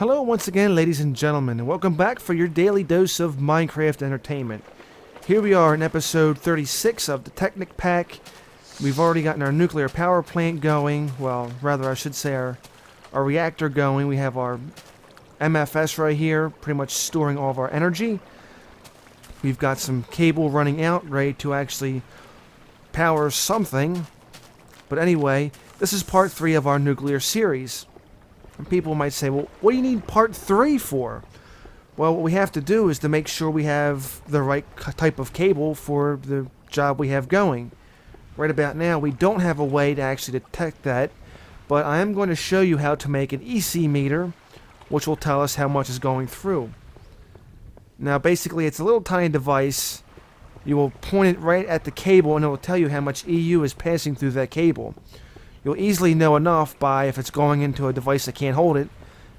Hello once again, ladies and gentlemen, and welcome back for your daily dose of Minecraft entertainment. Here we are in episode 36 of the Technic pack. We've already gotten our nuclear power plant going. Well, rather I should say our reactor going. We have our MFS right here, pretty much storing all of our energy. We've got some cable running out, ready to actually power something. But anyway, this is part 3 of our nuclear series. And people might say, well, what do you need part 3 for? Well, what we have to do is to make sure we have the right type of cable for the job we have going. Right about now, we don't have a way to actually detect that, but I am going to show you how to make an EC meter, which will tell us how much is going through. Now, basically, it's a little tiny device. You will point it right at the cable, and it will tell you how much EU is passing through that cable. You'll easily know enough by if it's going into a device that can't hold it,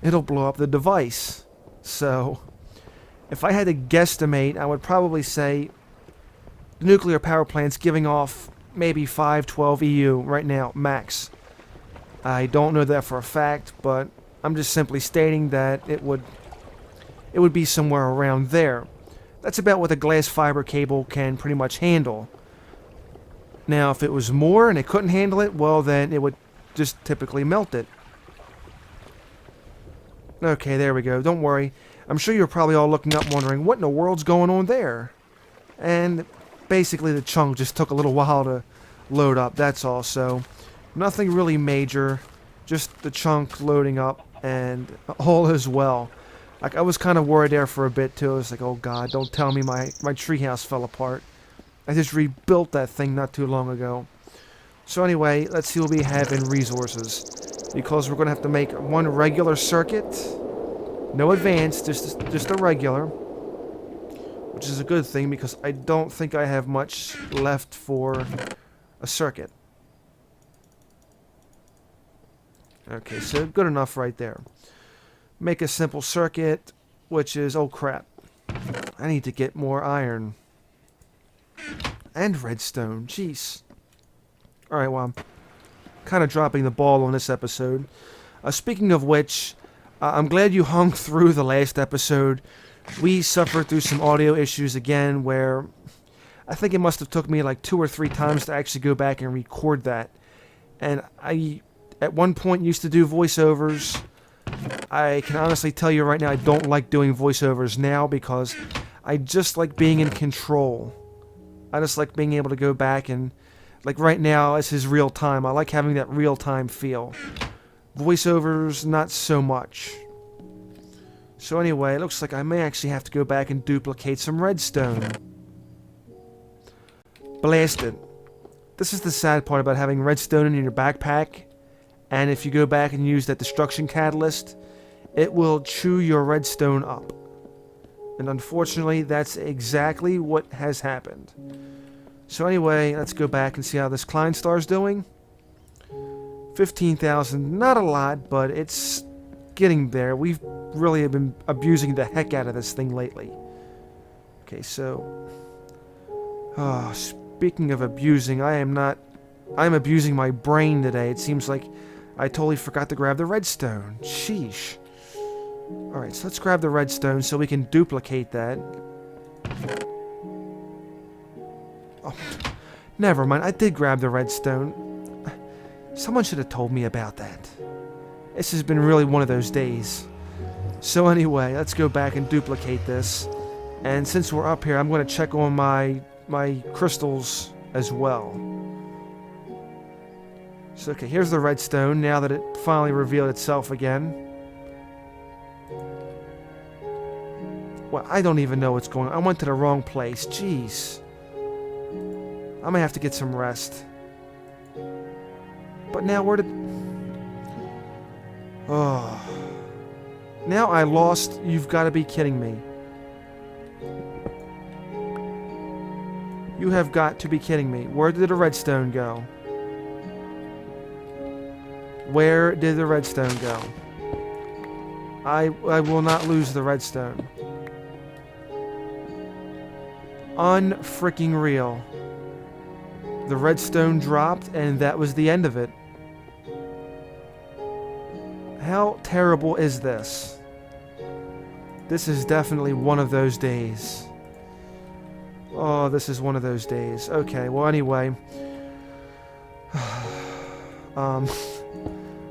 it'll blow up the device. So, if I had to guesstimate, I would probably say the nuclear power plant's giving off maybe 512 EU right now, max. I don't know that for a fact, but I'm just simply stating that it would be somewhere around there. That's about what the glass fiber cable can pretty much handle. Now, if it was more and it couldn't handle it, well, then it would just typically melt it. Okay, there we go. Don't worry. I'm sure you're probably all looking up wondering, what in the world's going on there? And basically the chunk just took a little while to load up, that's all. So, nothing really major. Just the chunk loading up and all is well. Like, I was kind of worried there for a bit, too. I was like, oh god, don't tell me my treehouse fell apart. I just rebuilt that thing not too long ago. So anyway, let's see what we have in resources. Because we're going to have to make one regular circuit. No advanced, just a regular. Which is a good thing because I don't think I have much left for a circuit. Okay, so good enough right there. Make a simple circuit, which is, oh crap. I need to get more iron. And redstone, jeez. Alright, well, I'm kind of dropping the ball on this episode. Speaking of which, I'm glad you hung through the last episode. We suffered through some audio issues again where I think it must have took me like 2 or 3 times to actually go back and record that. And I, at one point, used to do voiceovers. I can honestly tell you right now I don't like doing voiceovers now because I just like being in control. I just like being able to go back and, like right now, this is real time. I like having that real time feel. Voiceovers, not so much. So anyway, it looks like I may actually have to go back and duplicate some redstone. Blast it. This is the sad part about having redstone in your backpack. And if you go back and use that destruction catalyst, it will chew your redstone up. And unfortunately, that's exactly what has happened. So anyway, let's go back and see how this Kleinstar's doing. 15,000, not a lot, but it's getting there. We've really been abusing the heck out of this thing lately. Okay, so... speaking of abusing, I'm abusing my brain today. It seems like I totally forgot to grab the redstone. Sheesh. Alright, so let's grab the redstone so we can duplicate that. Oh, never mind, I did grab the redstone. Someone should have told me about that. This has been really one of those days. So anyway, let's go back and duplicate this. And since we're up here, I'm going to check on my crystals as well. So okay, here's the redstone now that it finally revealed itself again. Well, I don't even know what's going on. I went to the wrong place. Jeez. I may have to get some rest. But now where did... Oh. Now I lost. You've got to be kidding me. You have got to be kidding me. Where did the redstone go? Where did the redstone go? I will not lose the redstone. Unfreaking real. The redstone dropped, and that was the end of it. How terrible is this? This is definitely one of those days. Oh, this is one of those days. Okay, well anyway.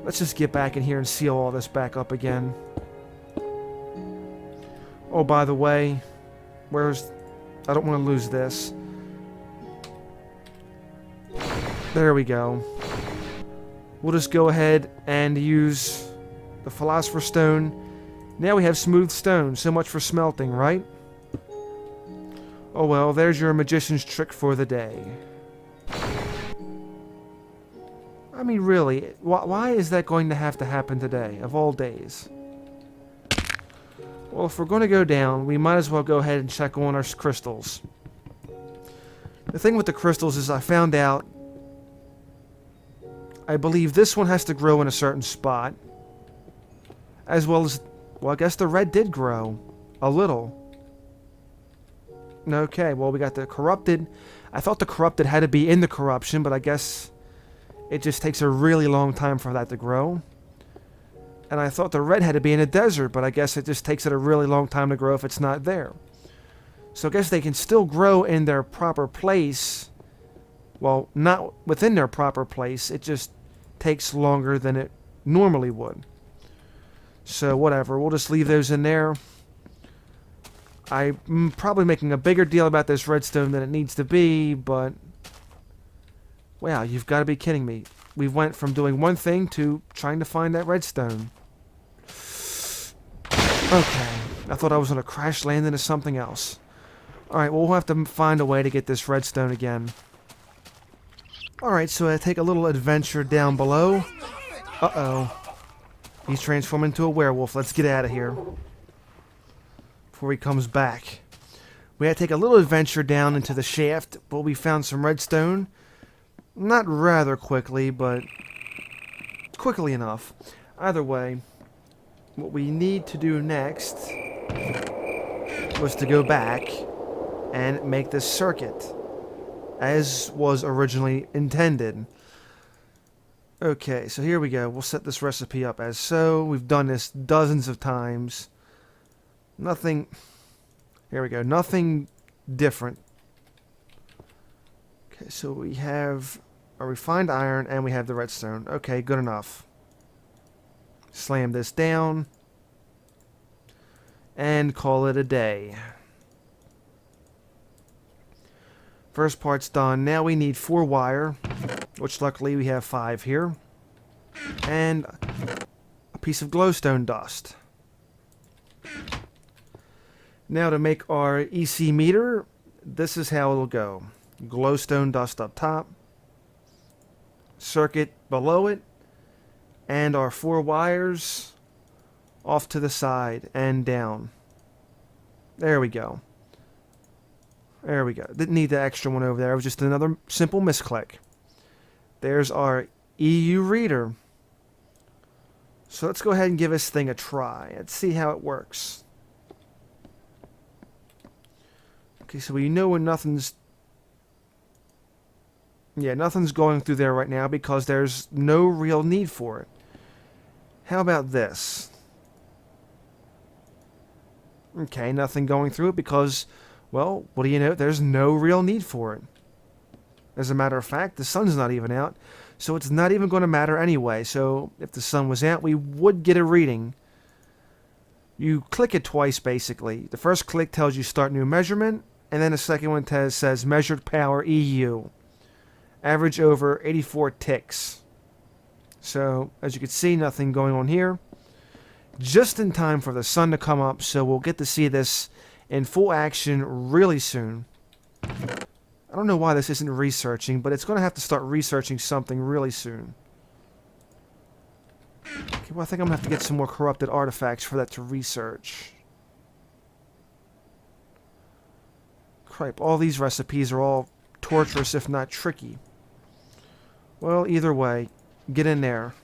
Let's just get back in here and seal all this back up again. Oh, by the way, I don't want to lose this. There we go. We'll just go ahead and use the Philosopher's Stone. Now we have smooth stone. So much for smelting, right? Oh well, there's your magician's trick for the day. I mean, really, why is that going to have to happen today, of all days? Well, if we're going to go down, we might as well go ahead and check on our crystals. The thing with the crystals is I found out, I believe this one has to grow in a certain spot. As well as, well, I guess the red did grow. A little. Okay, well, we got the corrupted. I thought the corrupted had to be in the corruption, but I guess it just takes a really long time for that to grow. And I thought the red had to be in a desert, but I guess it just takes it a really long time to grow if it's not there. So I guess they can still grow in their proper place. Well, not within their proper place. It just takes longer than it normally would. So whatever, we'll just leave those in there. I'm probably making a bigger deal about this redstone than it needs to be, but wow, you've got to be kidding me. We went from doing one thing to trying to find that redstone. Okay, I thought I was going to crash land into something else. Alright, well, we'll have to find a way to get this redstone again. Alright, so I take a little adventure down below. Uh-oh. He's transformed into a werewolf. Let's get out of here before he comes back. We had to take a little adventure down into the shaft, but we found some redstone. Not rather quickly, but quickly enough. Either way, what we need to do next was to go back and make this circuit as was originally intended. Okay, so here we go. We'll set this recipe up as so. We've done this dozens of times. Nothing... Here we go. Nothing different. Okay, so we have a refined iron and we have the redstone. Okay, good enough. Slam this down. And call it a day. First part's done. Now we need 4 wire, which luckily we have 5 here. And a piece of glowstone dust. Now to make our EC meter, this is how it'll go. Glowstone dust up top, circuit below it, and our 4 wires off to the side and down. There we go. There we go. Didn't need the extra one over there. It was just another simple misclick. There's our EU reader. So let's go ahead and give this thing a try. Let's see how it works. Okay, so we know when nothing's... Yeah, nothing's going through there right now because there's no real need for it. How about this? Okay, nothing going through it because... Well, what do you know? There's no real need for it. As a matter of fact, the sun's not even out, so it's not even going to matter anyway. So if the sun was out, we would get a reading. You click it twice, basically. The first click tells you start new measurement, and then the second one says measured power EU. Average over 84 ticks. So, as you can see, nothing going on here. Just in time for the sun to come up, so we'll get to see this in full action really soon. I don't know why this isn't researching, but it's going to have to start researching something really soon. Okay, well, I think I'm going to have to get some more corrupted artifacts for that to research. Cripe, all these recipes are all torturous, if not tricky. Well, either way, get in there.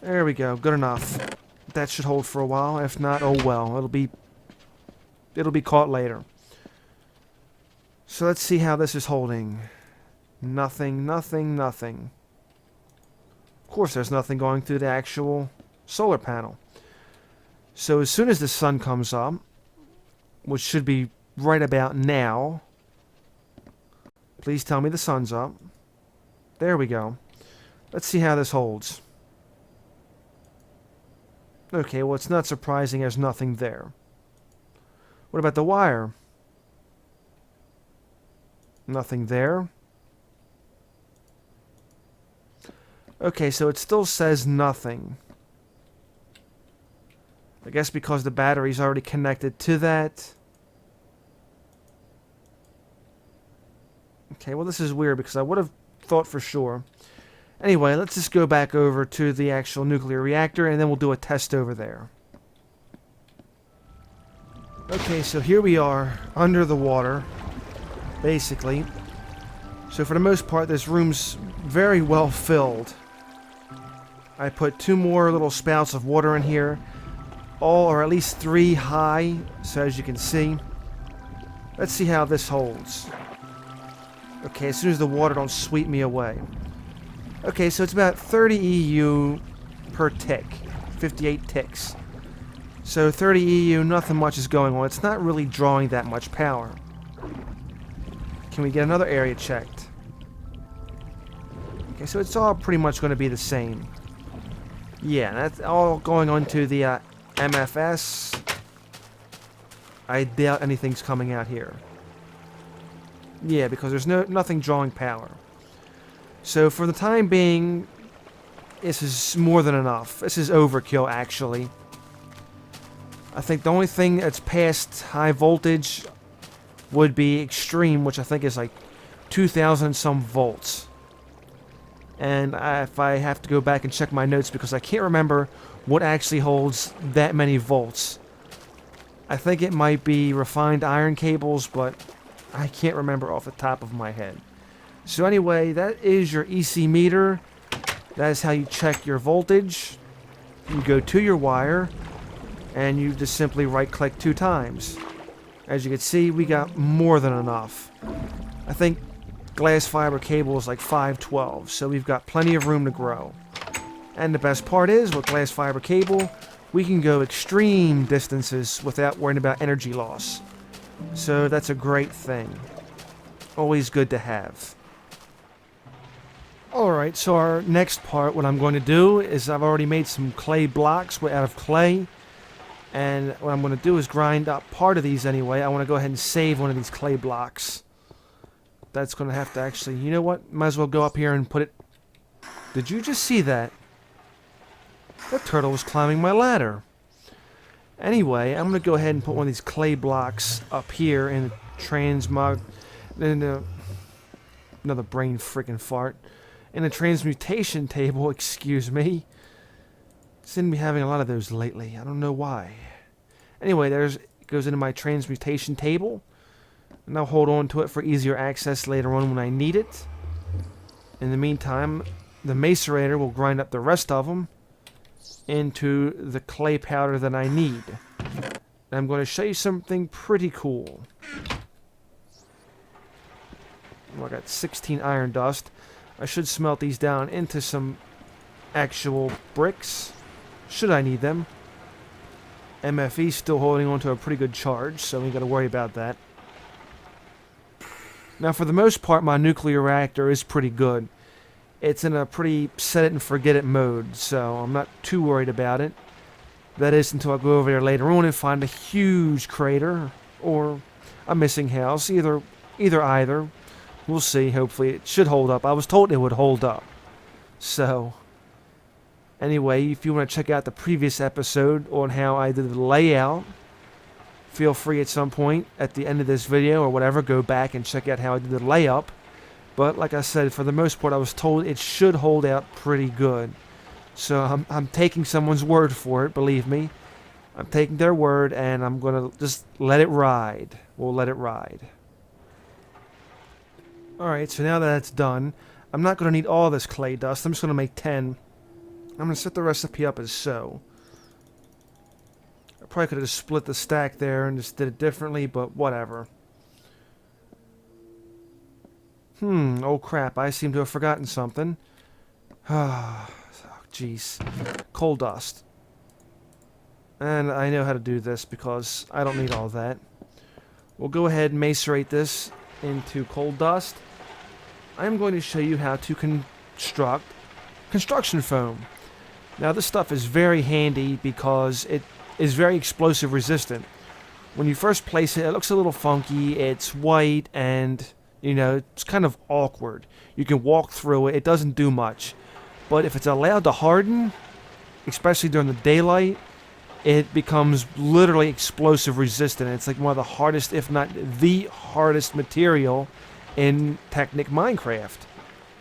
There we go, good enough. That should hold for a while. If not, oh well. It'll be caught later. So let's see how this is holding. Nothing, nothing, nothing. Of course, there's nothing going through the actual solar panel. So as soon as the sun comes up, which should be right about now. Please tell me the sun's up. There we go. Let's see how this holds. Okay, well, it's not surprising there's nothing there. What about the wire? Nothing there. Okay, so it still says nothing. I guess because the battery's already connected to that. Okay, well, this is weird because I would have thought for sure. Anyway, let's just go back over to the actual nuclear reactor and then we'll do a test over there. Okay, so here we are under the water, basically. So for the most part, this room's very well filled. I put 2 more little spouts of water in here. All are at least 3 high, so as you can see. Let's see how this holds. Okay, as soon as the water don't sweep me away. Okay, so it's about 30 EU per tick. 58 ticks. So 30 EU, nothing much is going on. It's not really drawing that much power. Can we get another area checked? Okay, so it's all pretty much going to be the same. Yeah, that's all going on to the MFS. I doubt anything's coming out here. Yeah, because there's nothing drawing power. So for the time being, this is more than enough. This is overkill, actually. I think the only thing that's past high voltage would be extreme, which I think is like 2,000 some volts. And if I have to go back and check my notes because I can't remember what actually holds that many volts. I think it might be refined iron cables, but I can't remember off the top of my head. So anyway, that is your EC meter. That is how you check your voltage. You go to your wire, and you just simply right-click 2 times. As you can see, we got more than enough. I think glass fiber cable is like 512, so we've got plenty of room to grow. And the best part is, with glass fiber cable, we can go extreme distances without worrying about energy loss. So that's a great thing. Always good to have. Alright, so our next part, what I'm going to do is I've already made some clay blocks out of clay. And what I'm going to do is grind up part of these anyway. I want to go ahead and save one of these clay blocks. That's going to have to actually... You know what? Might as well go up here and put it... Did you just see that? That turtle was climbing my ladder. Anyway, I'm going to go ahead and put one of these clay blocks up here in the transmog... Another brain freaking fart. In the transmutation table, excuse me. Seem to be having a lot of those lately. I don't know why. Anyway, it goes into my transmutation table. And I'll hold on to it for easier access later on when I need it. In the meantime, the macerator will grind up the rest of them into the clay powder that I need. And I'm going to show you something pretty cool. Well, I got 16 iron dust. I should smelt these down into some actual bricks. Should I need them. MFE's still holding on to a pretty good charge, so we ain't got to worry about that. Now, for the most part, my nuclear reactor is pretty good. It's in a pretty set-it-and-forget-it mode, so I'm not too worried about it. That is until I go over there later on and find a huge crater or a missing house. Either. We'll see. Hopefully, it should hold up. I was told it would hold up. So... Anyway, if you want to check out the previous episode on how I did the layout, feel free at some point at the end of this video or whatever, go back and check out how I did the layup. But like I said, for the most part, I was told it should hold out pretty good. So I'm taking someone's word for it, believe me. I'm taking their word, and I'm going to just let it ride. We'll let it ride. Alright, so now that that's done, I'm not going to need all this clay dust. I'm just going to make 10. I'm going to set the recipe up as so. I probably could have just split the stack there and just did it differently, but whatever. Oh crap, I seem to have forgotten something. Oh, jeez. Coal dust. And I know how to do this because I don't need all that. We'll go ahead and macerate this into coal dust. I'm going to show you how to construct construction foam. Now this stuff is very handy because it is very explosive resistant. When you first place it, it looks a little funky. It's white and, you know, it's kind of awkward. You can walk through it. It doesn't do much. But if it's allowed to harden, especially during the daylight, it becomes literally explosive resistant. It's like one of the hardest, if not the hardest material in Technic Minecraft.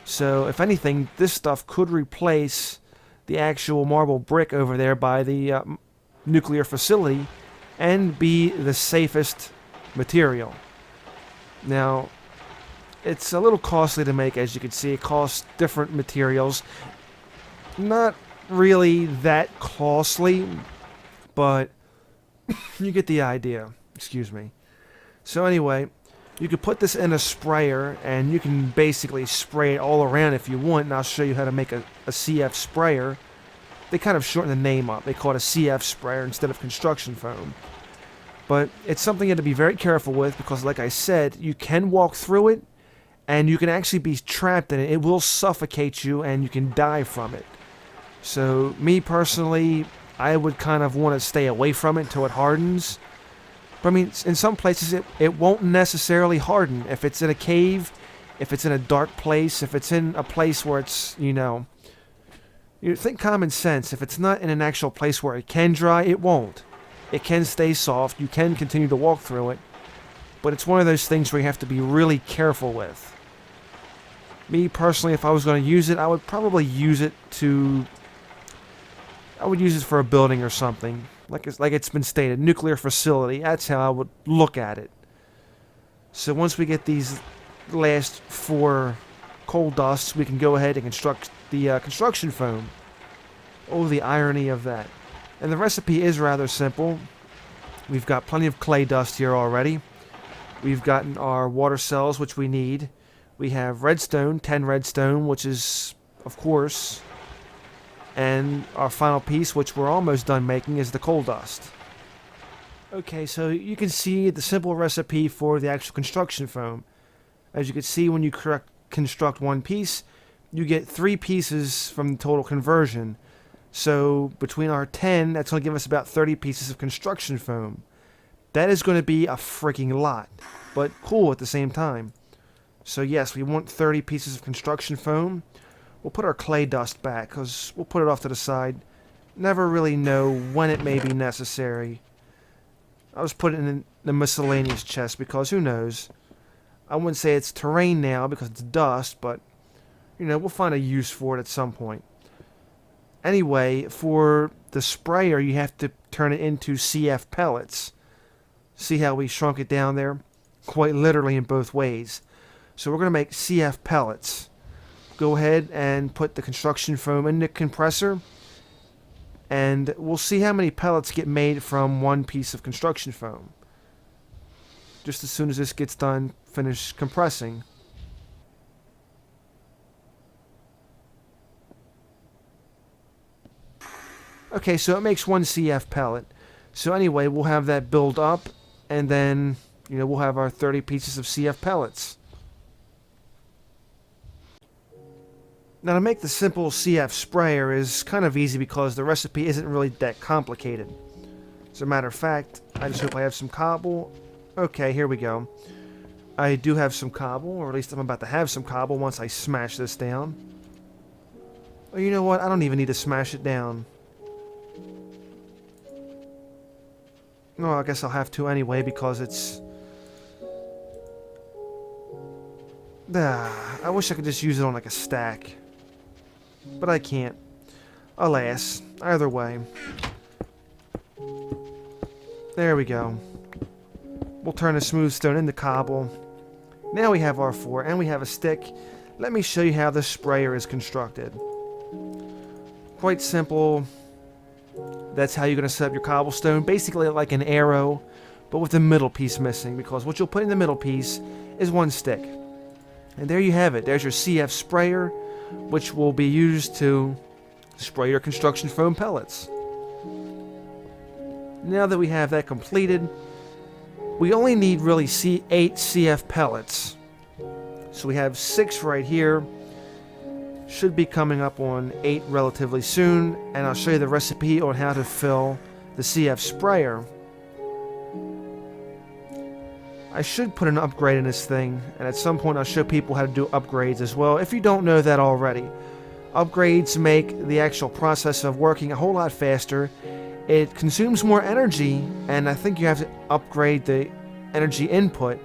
So if anything, this stuff could replace the actual marble brick over there by the nuclear facility and be the safest material. Now, it's a little costly to make, as you can see. It costs different materials. Not really that costly, but you get the idea. Excuse me. So anyway, you could put this in a sprayer, and you can basically spray it all around if you want, and I'll show you how to make a CF sprayer. They kind of shorten the name up. They call it a CF sprayer instead of construction foam. But it's something you have to be very careful with because, like I said, you can walk through it, and you can actually be trapped in it. It will suffocate you, and you can die from it. So, me personally, I would kind of want to stay away from it until it hardens. But I mean, in some places it won't necessarily harden. If it's in a cave, if it's in a dark place, if it's in a place where it's, you think common sense. If it's not in an actual place where it can dry, it won't. It can stay soft. You can continue to walk through it. But it's one of those things where you have to be really careful with. Me personally, if I was going to use it, I would probably use it for a building or something. Like it's been stated, nuclear facility. That's how I would look at it. So once we get these last 4 coal dusts, we can go ahead and construct the construction foam. Oh, the irony of that. And the recipe is rather simple. We've got plenty of clay dust here already. We've gotten our water cells, which we need. We have redstone, 10 redstone, which is, of course... And our final piece, which we're almost done making, is the coal dust. Okay, so you can see the simple recipe for the actual construction foam. As you can see, when you construct one piece, you get 3 pieces from the total conversion. So between our 10, that's going to give us about 30 pieces of construction foam. That is going to be a freaking lot, but cool at the same time. So yes, we want 30 pieces of construction foam. We'll put our clay dust back, because we'll put it off to the side. Never really know when it may be necessary. I'll just put it in the miscellaneous chest, because who knows. I wouldn't say it's terrain now, because it's dust, but, we'll find a use for it at some point. Anyway, for the sprayer, you have to turn it into CF pellets. See how we shrunk it down there? Quite literally in both ways. So we're going to make CF pellets. Go ahead and put the construction foam in the compressor, and we'll see how many pellets get made from one piece of construction foam. Just as soon as this gets done, finish compressing. Okay, so it makes 1 CF pellet. So anyway, we'll have that build up, and then, we'll have our 30 pieces of CF pellets. Now to make the simple CF sprayer is kind of easy because the recipe isn't really that complicated. As a matter of fact, I just hope I have some cobble. Okay, here we go. I do have some cobble, or at least I'm about to have some cobble once I smash this down. Oh, you know what? I don't even need to smash it down. No, I guess I'll have to anyway because it's... I wish I could just use it on like a stack. But I can't. Alas. Either way. There we go. We'll turn the smooth stone into cobble. Now we have our 4, and we have a stick. Let me show you how this sprayer is constructed. Quite simple. That's how you're going to set up your cobblestone. Basically like an arrow, but with the middle piece missing. Because what you'll put in the middle piece is 1 stick. And there you have it. There's your CF sprayer, which will be used to spray your construction foam pellets. Now that we have that completed, we only need really 8 CF pellets. So we have 6 right here. Should be coming up on 8 relatively soon, and I'll show you the recipe on how to fill the CF sprayer. I should put an upgrade in this thing, and at some point I'll show people how to do upgrades as well, if you don't know that already. Upgrades make the actual process of working a whole lot faster. It consumes more energy, and I think you have to upgrade the energy input.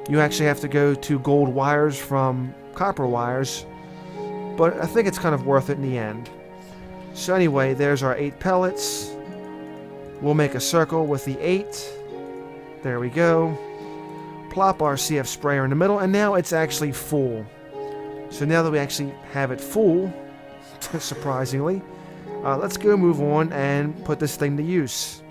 You actually have to go to gold wires from copper wires, but I think it's kind of worth it in the end. So anyway, there's our 8 pellets. We'll make a circle with the 8. There we go. Plop our CF sprayer in the middle, and now it's actually full. So now that we actually have it full, surprisingly, let's go move on and put this thing to use.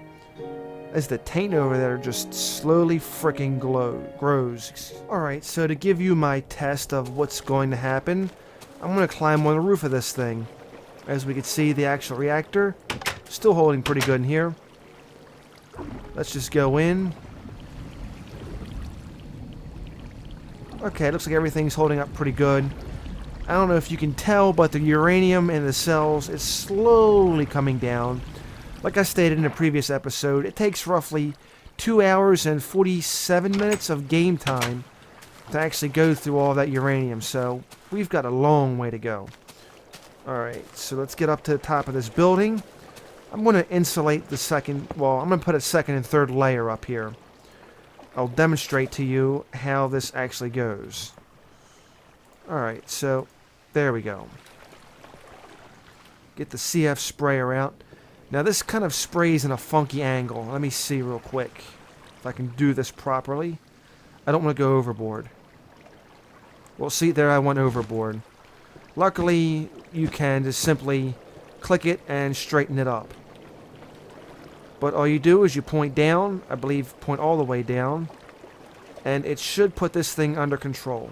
As the taint over there just slowly freaking grows. Alright, so to give you my test of what's going to happen, I'm going to climb on the roof of this thing. As we can see, the actual reactor still holding pretty good in here. Let's just go in. Okay, looks like everything's holding up pretty good. I don't know if you can tell, but the uranium in the cells is slowly coming down. Like I stated in a previous episode, it takes roughly 2 hours and 47 minutes of game time to actually go through all that uranium, so we've got a long way to go. Alright, so let's get up to the top of this building. I'm going to insulate the second, well, I'm going to put a second and third layer up here. I'll demonstrate to you how this actually goes. Alright, so there we go. Get the CF sprayer out. Now this kind of sprays in a funky angle. Let me see real quick if I can do this properly. I don't want to go overboard. Well, see, there I went overboard. Luckily, you can just simply click it and straighten it up. But all you do is you point down, I believe point all the way down, and it should put this thing under control.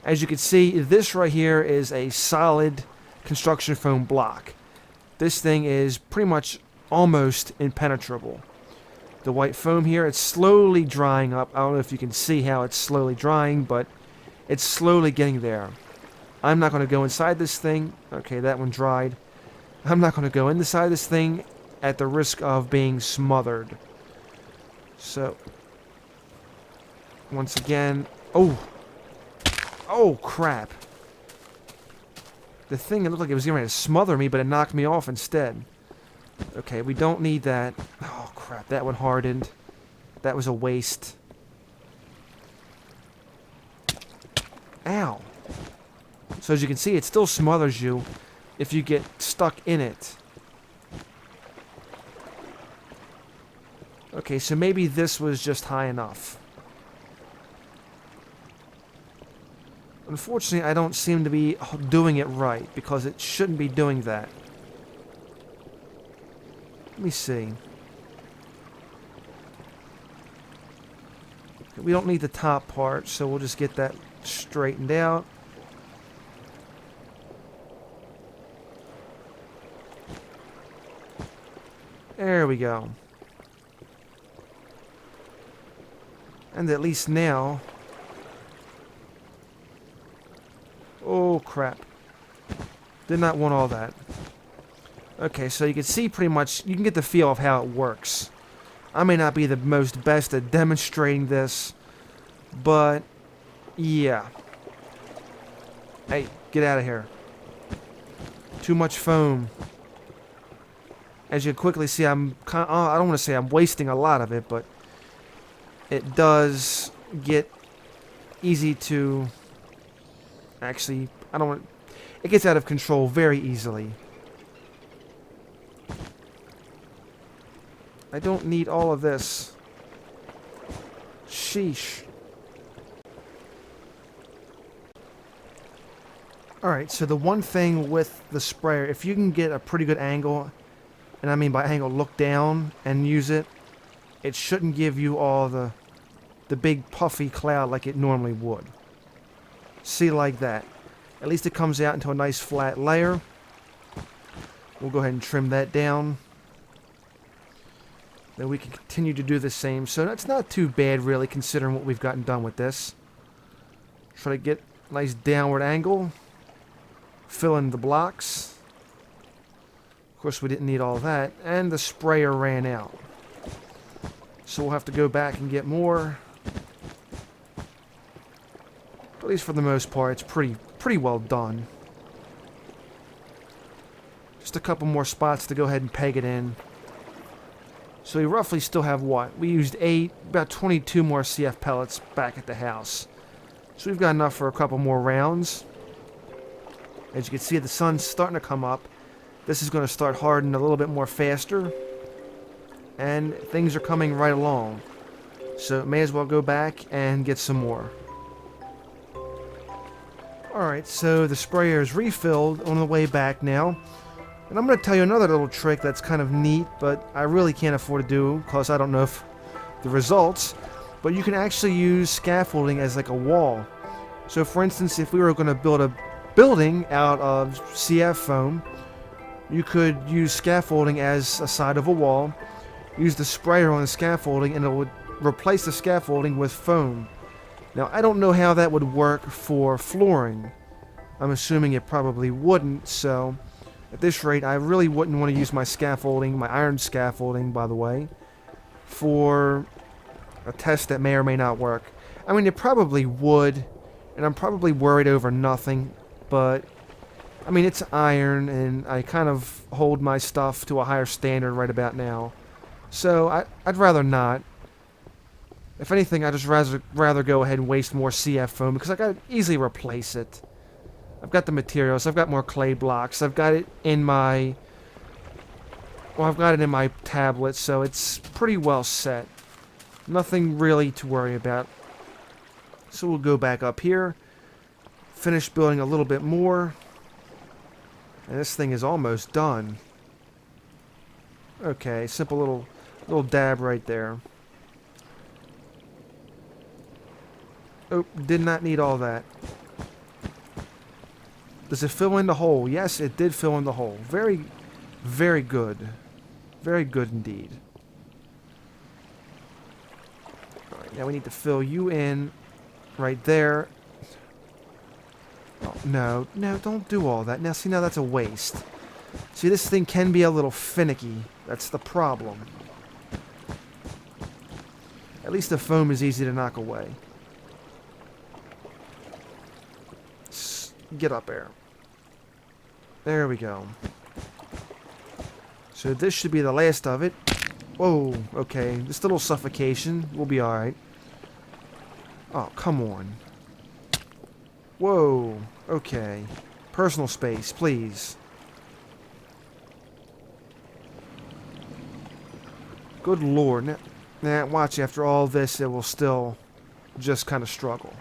As you can see, this right here is a solid construction foam block. This thing is pretty much almost impenetrable. The white foam here, it's slowly drying up. I don't know if you can see how it's slowly drying, but it's slowly getting there. I'm not going to go inside this thing. Okay, that one dried. I'm not going to go inside this thing at the risk of being smothered. So, once again, oh crap. The thing, it looked like it was getting ready to smother me, but it knocked me off instead. Okay, we don't need that. Oh crap, that one hardened. That was a waste. Ow. So as you can see, it still smothers you if you get stuck in it. Okay, so maybe this was just high enough. Unfortunately, I don't seem to be doing it right, because it shouldn't be doing that. Let me see. We don't need the top part, so we'll just get that straightened out. There we go. And at least now... Oh, crap. Did not want all that. Okay, so you can see pretty much... You can get the feel of how it works. I may not be the most best at demonstrating this, but... Yeah. Hey, get out of here. Too much foam. As you quickly see, I don't want to say I'm wasting a lot of it, but... It does get easy to... Actually, I don't want... It gets out of control very easily. I don't need all of this. Sheesh. Alright, so the one thing with the sprayer, if you can get a pretty good angle, and I mean by angle, look down and use it, it shouldn't give you all the big puffy cloud like it normally would. See, like that. At least it comes out into a nice flat layer. We'll go ahead and trim that down. Then we can continue to do the same. So that's not too bad, really, considering what we've gotten done with this. Try to get a nice downward angle. Fill in the blocks. Of course, we didn't need all that. And the sprayer ran out. So we'll have to go back and get more. But at least for the most part, it's pretty well done. Just a couple more spots to go ahead and peg it in. So we roughly still have what? We used about 22 more CF pellets back at the house. So we've got enough for a couple more rounds. As you can see, the sun's starting to come up. This is going to start hardening a little bit more faster. And things are coming right along. So may as well go back and get some more. Alright, so the sprayer is refilled on the way back now. And I'm going to tell you another little trick that's kind of neat, but I really can't afford to do because I don't know if the results. But you can actually use scaffolding as like a wall. So for instance, if we were going to build a building out of CF foam, you could use scaffolding as a side of a wall, use the sprayer on the scaffolding, and it would replace the scaffolding with foam. Now, I don't know how that would work for flooring. I'm assuming it probably wouldn't, so at this rate, I really wouldn't want to use my scaffolding, my iron scaffolding, by the way, for a test that may or may not work. I mean, it probably would, and I'm probably worried over nothing, but I mean, it's iron, and I kind of hold my stuff to a higher standard right about now. So, I'd rather not. If anything, I'd just rather go ahead and waste more CF foam, because I could easily replace it. I've got the materials, I've got more clay blocks, I've got it in my... Well, I've got it in my tablet, so it's pretty well set. Nothing really to worry about. So we'll go back up here, finish building a little bit more. And this thing is almost done. Okay, simple little dab right there. Oh, did not need all that. Does it fill in the hole? Yes, it did fill in the hole. Very, very good. Very good indeed. Alright, now we need to fill you in right there. Oh, no, don't do all that. Now, see, now that's a waste. See, this thing can be a little finicky. That's the problem. At least the foam is easy to knock away. Get up there. There we go. So this should be the last of it. Whoa, okay. Just a little suffocation. We'll be alright. Oh, come on. Whoa, okay. Personal space, please. Good lord. Nah, watch, after all this, it will still just kind of struggle.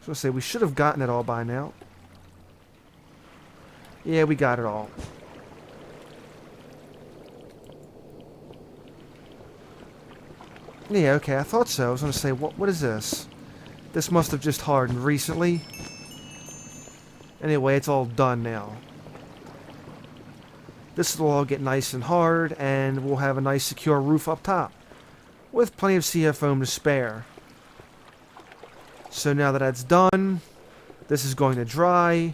So I say, we should have gotten it all by now. Yeah, we got it all. Yeah, okay, I thought so. I was going to say, what is this? This must have just hardened recently. Anyway, it's all done now. This will all get nice and hard, and we'll have a nice secure roof up top, with plenty of CF foam to spare. So now that that's done, this is going to dry,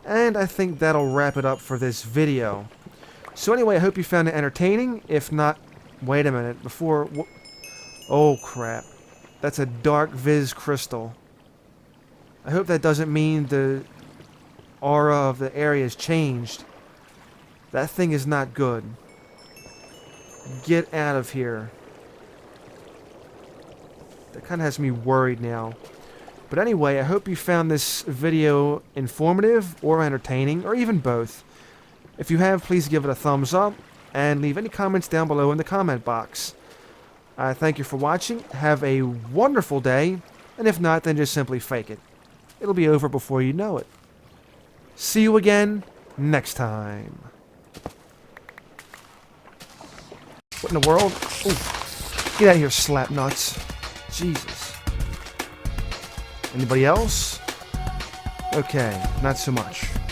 and I think that'll wrap it up for this video. So anyway, I hope you found it entertaining. If not, wait a minute, before... Oh crap. That's a dark Viz crystal. I hope that doesn't mean the aura of the area has changed. That thing is not good. Get out of here. That kind of has me worried now. But anyway, I hope you found this video informative or entertaining, or even both. If you have, please give it a thumbs up, and leave any comments down below in the comment box. Thank you for watching. Have a wonderful day, and if not, then just simply fake it. It'll be over before you know it. See you again next time. What in the world? Ooh. Get out of here, slap nuts. Jesus. Anybody else? Okay, not so much.